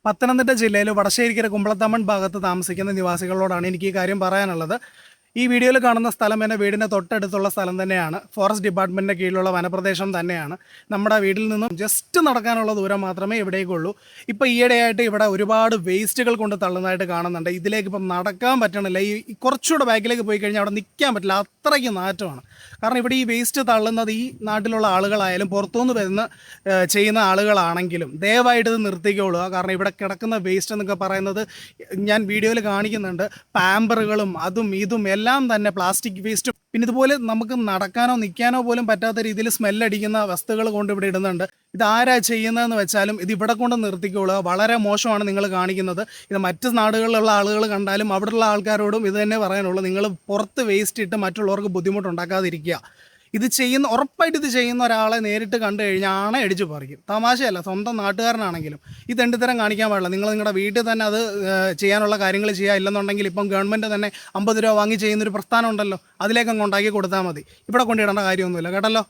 പത്തനംതിട്ട ജില്ലയിൽ വടശ്ശേരിക്കര കുമ്പളത്തമ്മൺ ഭാഗത്ത് താമസിക്കുന്ന നിവാസികളോടാണ് എനിക്ക് ഈ കാര്യം പറയാനുള്ളത്. ഈ വീഡിയോയിൽ കാണുന്ന സ്ഥലം എൻ്റെ വീടിൻ്റെ തൊട്ടടുത്തുള്ള സ്ഥലം തന്നെയാണ്. ഫോറസ്റ്റ് ഡിപ്പാർട്ട്മെൻറ്റിൻ്റെ കീഴിലുള്ള വനപ്രദേശം തന്നെയാണ്. നമ്മുടെ വീട്ടിൽ നിന്നും ജസ്റ്റ് നടക്കാനുള്ള ദൂരം മാത്രമേ ഇവിടേക്കുള്ളൂ. ഇപ്പോൾ ഈയിടെയായിട്ട് ഇവിടെ ഒരുപാട് വേസ്റ്റുകൾ കൊണ്ട് തള്ളുന്നതായിട്ട് കാണുന്നുണ്ട്. ഇതിലേക്ക് ഇപ്പം നടക്കാൻ പറ്റണില്ല. ഈ കുറച്ചുകൂടെ ബാക്കിലേക്ക് പോയി കഴിഞ്ഞാൽ അവിടെ നിൽക്കാൻ പറ്റില്ല, അത്രയ്ക്ക് നാറ്റമാണ്. കാരണം ഇവിടെ ഈ വേസ്റ്റ് തള്ളുന്നത് ഈ നാട്ടിലുള്ള ആളുകളായാലും പുറത്തുനിന്ന് വരുന്ന ചെയ്യുന്ന ആളുകളാണെങ്കിലും ദയവായിട്ട് ഇത് നിർത്തിക്കോളുക. കാരണം ഇവിടെ കിടക്കുന്ന വേസ്റ്റ് എന്നൊക്കെ പറയുന്നത് ഞാൻ വീഡിയോയിൽ കാണിക്കുന്നുണ്ട്. പാമ്പറുകളും അതും ഇതും എല്ലാം തന്നെ പ്ലാസ്റ്റിക് വേസ്റ്റും, പിന്നെ ഇതുപോലെ നമുക്ക് നടക്കാനോ നിൽക്കാനോ പോലും പറ്റാത്ത രീതിയിൽ സ്മെല്ലടിക്കുന്ന വസ്തുക്കൾ കൊണ്ട് ഇവിടെ ഇടുന്നുണ്ട്. ഇതാരാ ചെയ്യുന്നതെന്ന് വെച്ചാലും ഇത് ഇവിടെ കൊണ്ട് നിർത്തിക്കോളുക. വളരെ മോശമാണ് നിങ്ങൾ കാണിക്കുന്നത്. ഇത് മറ്റ് നാടുകളിലുള്ള ആളുകൾ കണ്ടാലും അവിടെയുള്ള ആൾക്കാരോടും ഇത് തന്നെ പറയാനുള്ളൂ. നിങ്ങൾ പുറത്ത് വേസ്റ്റ് ഇട്ട് മറ്റുള്ളവർക്ക് ബുദ്ധിമുട്ടുണ്ടാക്കാതിരിക്കുക. ഉറപ്പായിട്ട് ഇത് ചെയ്യുന്ന ഒരാളെ നേരിട്ട് കണ്ടു കഴിഞ്ഞാൽ അടിച്ചു പറിക്കും. തമാശയല്ല, സ്വന്തം നാട്ടുകാരനാണെങ്കിലും ഈ തെണ്ടിത്തരം കാണിക്കാൻ പാടില്ല. നിങ്ങൾ നിങ്ങളുടെ വീട്ടിൽ തന്നെ അത് ചെയ്യാനുള്ള കാര്യങ്ങൾ ചെയ്യുക. ഇല്ലെന്നുണ്ടെങ്കിൽ ഇപ്പം ഗവൺമെൻറ് തന്നെ 50 രൂപ വാങ്ങി ചെയ്യുന്നൊരു പ്രസ്ഥാനം ഉണ്ടല്ലോ, അതിലേക്കങ്ങ് ഉണ്ടാക്കി കൊടുത്താൽ മതി. ഇവിടെ കൊണ്ടിടേണ്ട കാര്യമൊന്നുമില്ല കേട്ടല്ലോ.